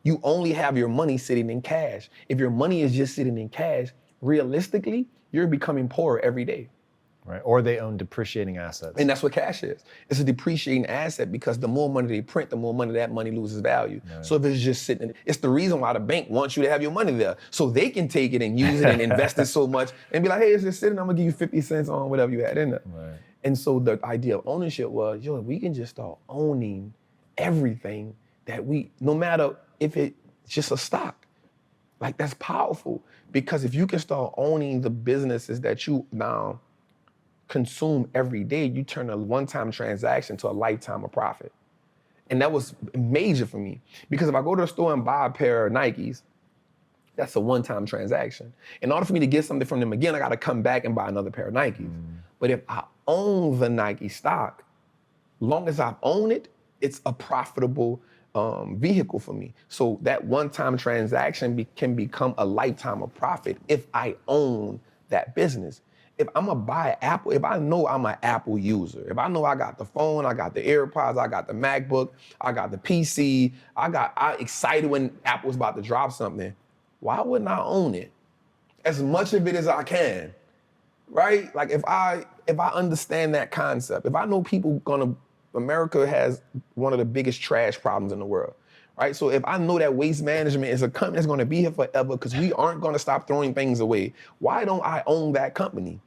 You only have your money sitting in cash. If your money is just sitting in cash, realistically, you're becoming poorer every day. Right, or they own depreciating assets. And that's what cash is. It's a depreciating asset, because the more money they print, the more money that money loses value. Right. So if it's just sitting, it's the reason why the bank wants you to have your money there. So they can take it and use it and invest it so much and be like, hey, it's just sitting, I'm gonna give you 50 cents on whatever you had in there. Right. And so the idea of ownership was, we can just start owning everything that no matter if it's just a stock. Like that's powerful, because if you can start owning the businesses that you now consume every day, you turn a one-time transaction to a lifetime of profit. And that was major for me, because if I go to the store and buy a pair of Nikes, that's a one-time transaction. In order for me to get something from them again, I got to come back and buy another pair of Nikes. But if I own the Nike stock, long as I own it, it's a profitable vehicle for me. So that one-time transaction can become a lifetime of profit if I own that business. If I'm gonna buy Apple, if I know I'm an Apple user, if I know I got the phone, I got the AirPods, I got the MacBook, I got the PC, I excited when Apple's about to drop something, why wouldn't I own it? As much of it as I can, right? Like if I understand that concept, if I know America has one of the biggest trash problems in the world, right? So if I know that Waste Management is a company that's gonna be here forever because we aren't gonna stop throwing things away, why don't I own that company?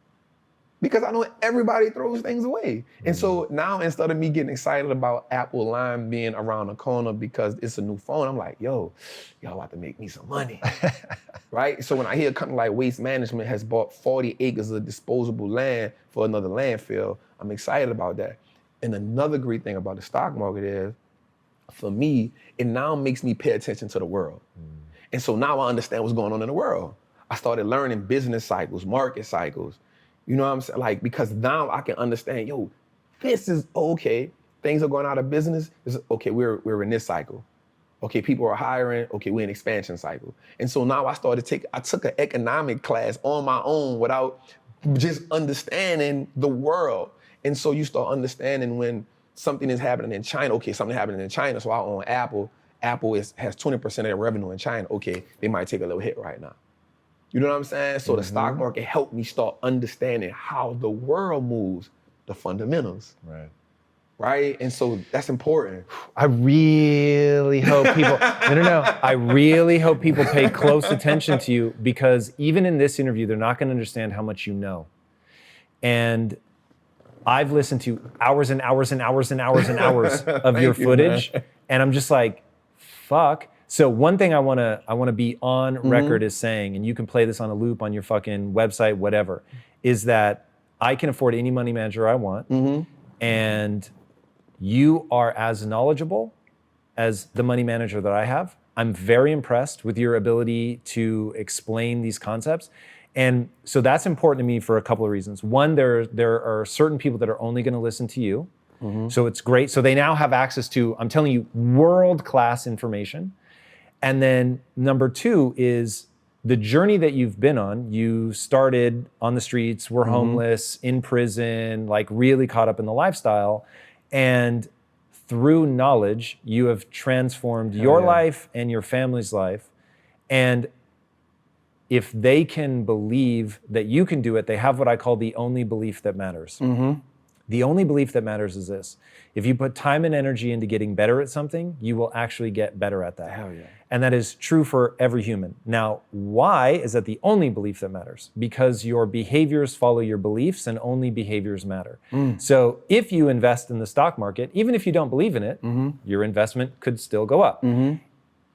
Because I know everybody throws things away. And so now, instead of me getting excited about Apple Line being around the corner because it's a new phone, I'm like, y'all about to make me some money, right? So when I hear a company like Waste Management has bought 40 acres of disposable land for another landfill, I'm excited about that. And another great thing about the stock market is, for me, it now makes me pay attention to the world. And so now I understand what's going on in the world. I started learning business cycles, market cycles. You know what I'm saying? Like, because now I can understand, this is okay. Things are going out of business. Okay, we're in this cycle. Okay, people are hiring. Okay, we're in expansion cycle. And so now I took an economic class on my own without just understanding the world. And so you start understanding when something is happening in China. Okay, something happening in China, so I own Apple. Apple has 20% of their revenue in China. Okay, they might take a little hit right now. You know what I'm saying? So the stock market helped me start understanding how the world moves, the fundamentals. Right? And so that's important. I really hope people, I really hope people pay close attention to you, because even in this interview, they're not gonna understand how much you know. And I've listened to hours and hours and hours and hours and hours of your footage, and I'm just like, fuck. So one thing I wanna be on record as saying, and you can play this on a loop on your fucking website, whatever, is that I can afford any money manager I want, and you are as knowledgeable as the money manager that I have. I'm very impressed with your ability to explain these concepts. And so that's important to me for a couple of reasons. One, there are certain people that are only gonna listen to you. So it's great. So they now have access to, I'm telling you, world-class information. And then number 2 is the journey that you've been on. You started on the streets, were homeless, in prison, like really caught up in the lifestyle. And through knowledge, you have transformed your life and your family's life. And if they can believe that you can do it, they have what I call the only belief that matters. The only belief that matters is this. If you put time and energy into getting better at something, you will actually get better at that. Hell yeah. And that is true for every human. Now, why is that the only belief that matters? Because your behaviors follow your beliefs and only behaviors matter. So if you invest in the stock market, even if you don't believe in it, your investment could still go up.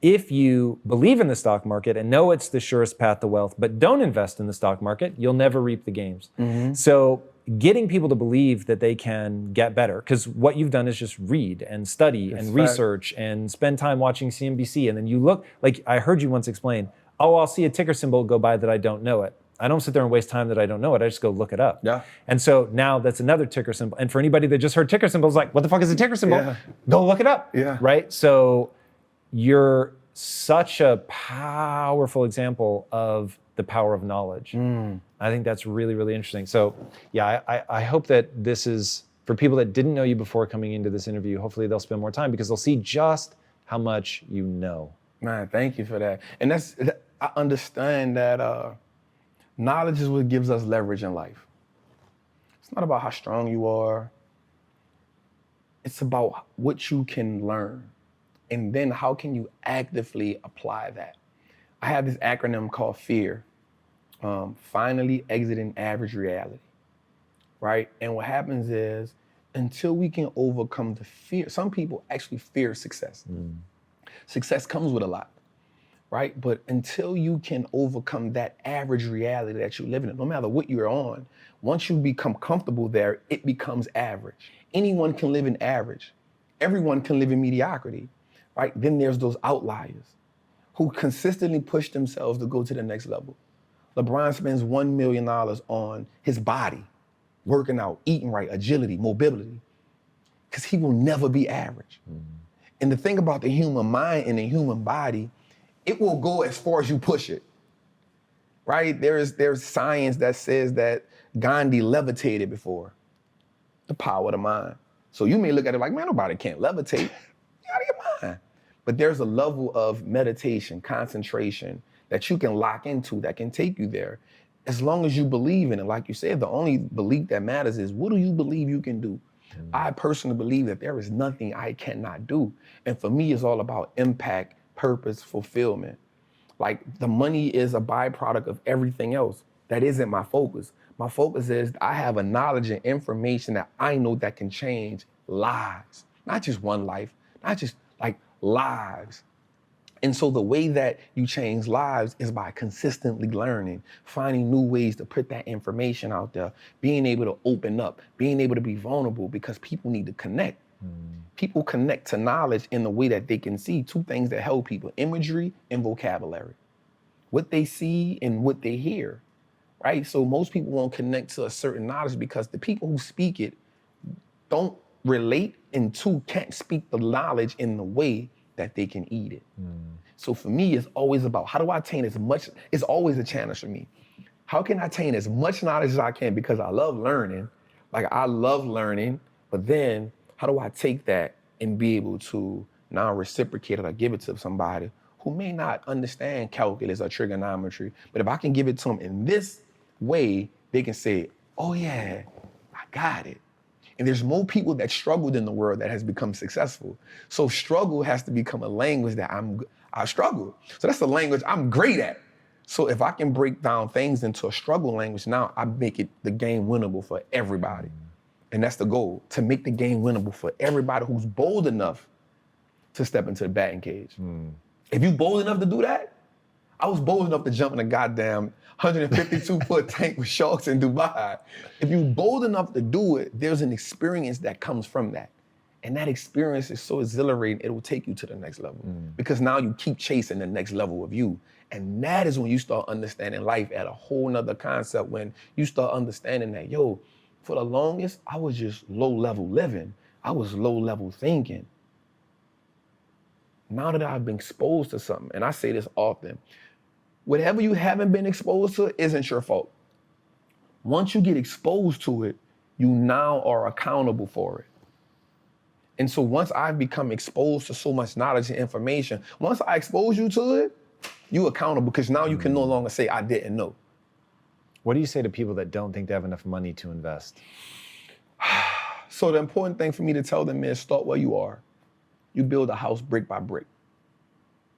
If you believe in the stock market and know it's the surest path to wealth, but don't invest in the stock market, you'll never reap the gains. So getting people to believe that they can get better, because what you've done is just read and study and research and spend time watching CNBC, and then you look, like I heard you once explain, oh, I'll see a ticker symbol go by that I don't know it. I don't sit there and waste time that I don't know it. I just go look it up. Yeah. And so now that's another ticker symbol. And for anybody that just heard ticker symbols, like, what the fuck is a ticker symbol? Go look it up. Right? So you're such a powerful example of the power of knowledge. I think that's really, really interesting. So yeah, I hope that this is, for people that didn't know you before coming into this interview, hopefully they'll spend more time because they'll see just how much you know. Man, thank you for that. And I understand that knowledge is what gives us leverage in life. It's not about how strong you are. It's about what you can learn. And then how can you actively apply that? I have this acronym called FEAR, finally exiting average reality, right? And what happens is, until we can overcome the fear, some people actually fear success. Success comes with a lot, right? But until you can overcome that average reality that you live in, no matter what you're on, once you become comfortable there, it becomes average. Anyone can live in average. Everyone can live in mediocrity, right? Then there's those outliers who consistently push themselves to go to the next level. LeBron spends $1 million on his body, working out, eating right, agility, mobility, because he will never be average. And the thing about the human mind and the human body, it will go as far as you push it, right? There's science that says that Gandhi levitated before. The power of the mind. So you may look at it like, man, nobody can't levitate. You out of your mind. But there's a level of meditation, concentration that you can lock into that can take you there. As long as you believe in it. Like you said, the only belief that matters is, what do you believe you can do? I personally believe that there is nothing I cannot do. And for me, it's all about impact, purpose, fulfillment. Like, the money is a byproduct of everything else. That isn't my focus. My focus is I have a knowledge and information that I know that can change lives. Not just one life, not just like lives. And so the way that you change lives is by consistently learning, finding new ways to put that information out there, being able to open up, being able to be vulnerable, because people need to connect. People connect to knowledge in the way that they can see two things that help people: imagery and vocabulary. What they see and what they hear, right? So most people won't connect to a certain knowledge because the people who speak it don't relate, and two, can't speak the knowledge in the way that they can eat it. So for me, it's always about, how do I attain as much? It's always a challenge for me. How can I attain as much knowledge as I can? Because I love learning. Like, I love learning, but then how do I take that and be able to now reciprocate it or give it to somebody who may not understand calculus or trigonometry, but if I can give it to them in this way, they can say, oh yeah, I got it. And there's more people that struggled in the world that has become successful. So struggle has to become a language that I struggle. So that's a language I'm great at. So if I can break down things into a struggle language, now I make it the game winnable for everybody. And that's the goal, to make the game winnable for everybody who's bold enough to step into the batting cage. If you bold enough to do that, I was bold enough to jump in a goddamn 152-foot tank with sharks in Dubai. If you're bold enough to do it, there's an experience that comes from that. And that experience is so exhilarating, it will take you to the next level. Because now you keep chasing the next level of you. And that is when you start understanding life at a whole nother concept, when you start understanding that, yo, for the longest, I was just low level living. I was low level thinking. Now that I've been exposed to something, and I say this often, whatever you haven't been exposed to isn't your fault. Once you get exposed to it, you now are accountable for it. And so once I've become exposed to so much knowledge and information, once I expose you to it, you're accountable because now you can no longer say, I didn't know. What do you say to people that don't think they have enough money to invest? So the important thing for me to tell them is start where you are. You build a house brick by brick.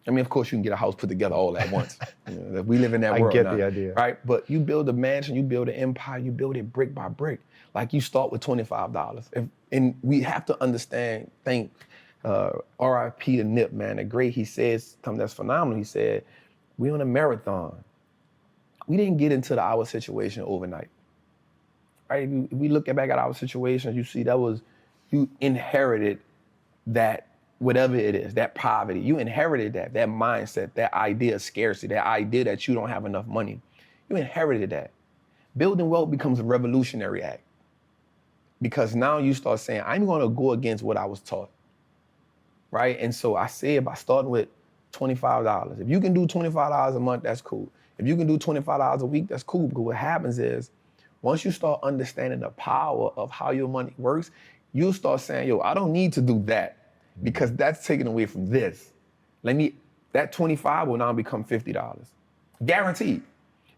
I mean, of course, you can get a house put together all at once. You know, we live in that world I get now, the idea. right? But you build a mansion, you build an empire, you build it brick by brick. Like you start with $25. And we have to understand, RIP to Nip, man, the great, he says something that's phenomenal. He said, we on a marathon. We didn't get into our situation overnight, right? If we look back at our situations, you see you inherited that, whatever it is, that poverty. You inherited that mindset, that idea of scarcity, that idea that you don't have enough money. You inherited that. Building wealth becomes a revolutionary act because now you start saying, I'm gonna go against what I was taught, right? And so I said by starting with $25, if you can do $25 a month, that's cool. If you can do $25 a week, that's cool, because what happens is, once you start understanding the power of how your money works, you'll start saying, yo, I don't need to do that because that's taken away from this. That 25 will now become $50. Guaranteed.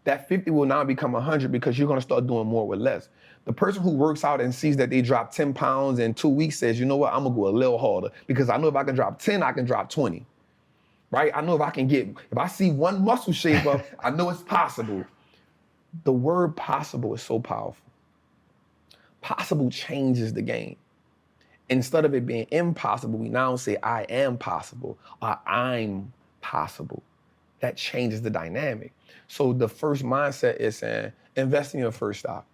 That 50 will now become 100 because you're gonna start doing more with less. The person who works out and sees that they drop 10 pounds in 2 weeks says, you know what, I'm gonna go a little harder because I know if I can drop 10, I can drop 20. Right? I know if I see one muscle shape up, I know it's possible. The word possible is so powerful. Possible changes the game. Instead of it being impossible, we now say I am possible or I'm possible. That changes the dynamic. So the first mindset is saying, invest in your first stock.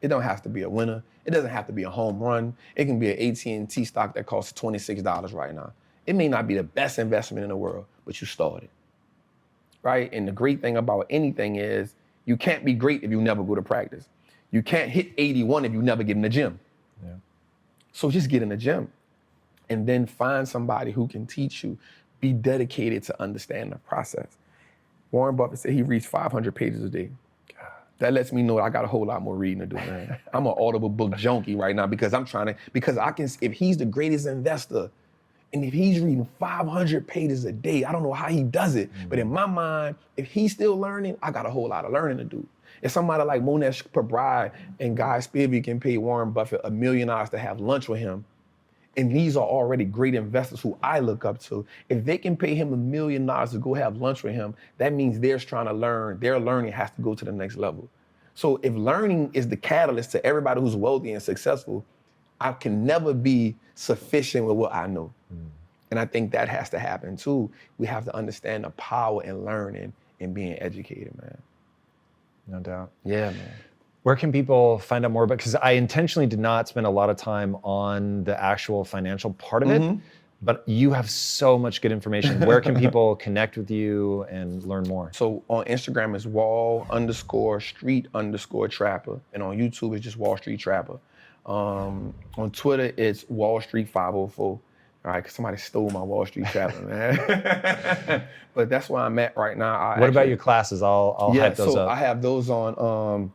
It don't have to be a winner. It doesn't have to be a home run. It can be an AT&T stock that costs $26 right now. It may not be the best investment in the world, but you started, right? And the great thing about anything is you can't be great if you never go to practice. You can't hit 81 if you never get in the gym. Yeah. So just get in the gym and then find somebody who can teach you. Be dedicated to understand the process. Warren Buffett said he reads 500 pages a day. That lets me know I got a whole lot more reading to do, man. I'm an audible book junkie right now because if he's the greatest investor, and if he's reading 500 pages a day, I don't know how he does it. But in my mind, if he's still learning, I got a whole lot of learning to do. If somebody like Monesh Pabrai and Guy Spivey can pay Warren Buffett $1 million to have lunch with him, and these are already great investors who I look up to, if they can pay him $1 million to go have lunch with him, that means they're trying to learn. Their learning has to go to the next level. So if learning is the catalyst to everybody who's wealthy and successful, I can never be sufficient with what I know. And I think that has to happen too. We have to understand the power in learning and being educated, man. No doubt. Yeah, man. Where can people find out more about, because I intentionally did not spend a lot of time on the actual financial part of it, but you have so much good information. Where can people connect with you and learn more? So on Instagram it's Wall_Street_Trapper. And on YouTube it's just Wallstreet Trapper. On Twitter it's Wallstreet 504. All right, because somebody stole my Wallstreet Trapper, man. But that's where I'm at right now. What about your classes? I'll hype those up. I have those on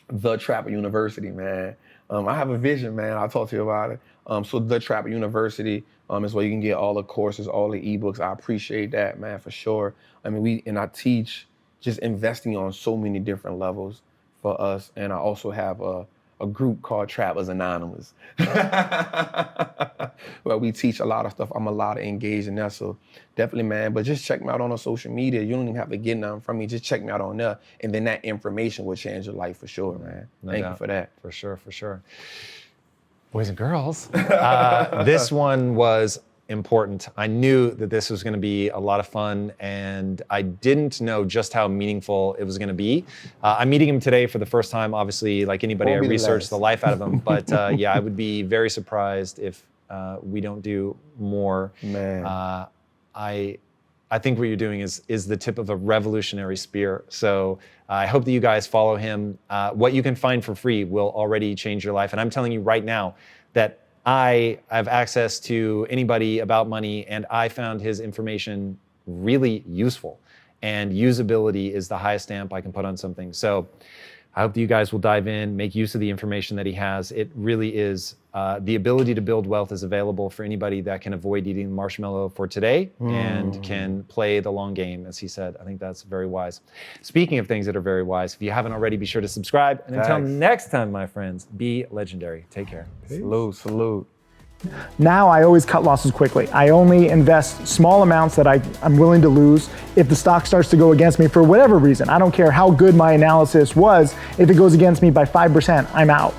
The Trapper University, man. I have a vision, man. I'll talk to you about it. So The Trapper University is where you can get all the courses, all the ebooks. I appreciate that, man, for sure. I mean, I teach just investing on so many different levels for us. And I also have a group called Trappers Anonymous, where we teach a lot of stuff. I'm a lot of engaged in that, so definitely, man. But just check me out on social media. You don't even have to get nothing from me. Just check me out on there, and then that information will change your life for sure, man. Thank you for that. For sure, for sure. Boys and girls, this one was important. I knew that this was going to be a lot of fun, and I didn't know just how meaningful it was going to be. I'm meeting him today for the first time. Obviously, like anybody, I researched the life out of him. But yeah, I would be very surprised if we don't do more. Man, I think what you're doing is the tip of a revolutionary spear. So I hope that you guys follow him. What you can find for free will already change your life. And I'm telling you right now that I have access to anybody about money, and I found his information really useful. And usability is the highest stamp I can put on something. So I hope that you guys will dive in, make use of the information that he has. It really is, the ability to build wealth is available for anybody that can avoid eating marshmallow for today and can play the long game, as he said. I think that's very wise. Speaking of things that are very wise, if you haven't already, be sure to subscribe. And until next time, my friends, be legendary. Take care. Salute, salute. Now I always cut losses quickly. I only invest small amounts that I'm willing to lose. If the stock starts to go against me for whatever reason, I don't care how good my analysis was, if it goes against me by 5%, I'm out.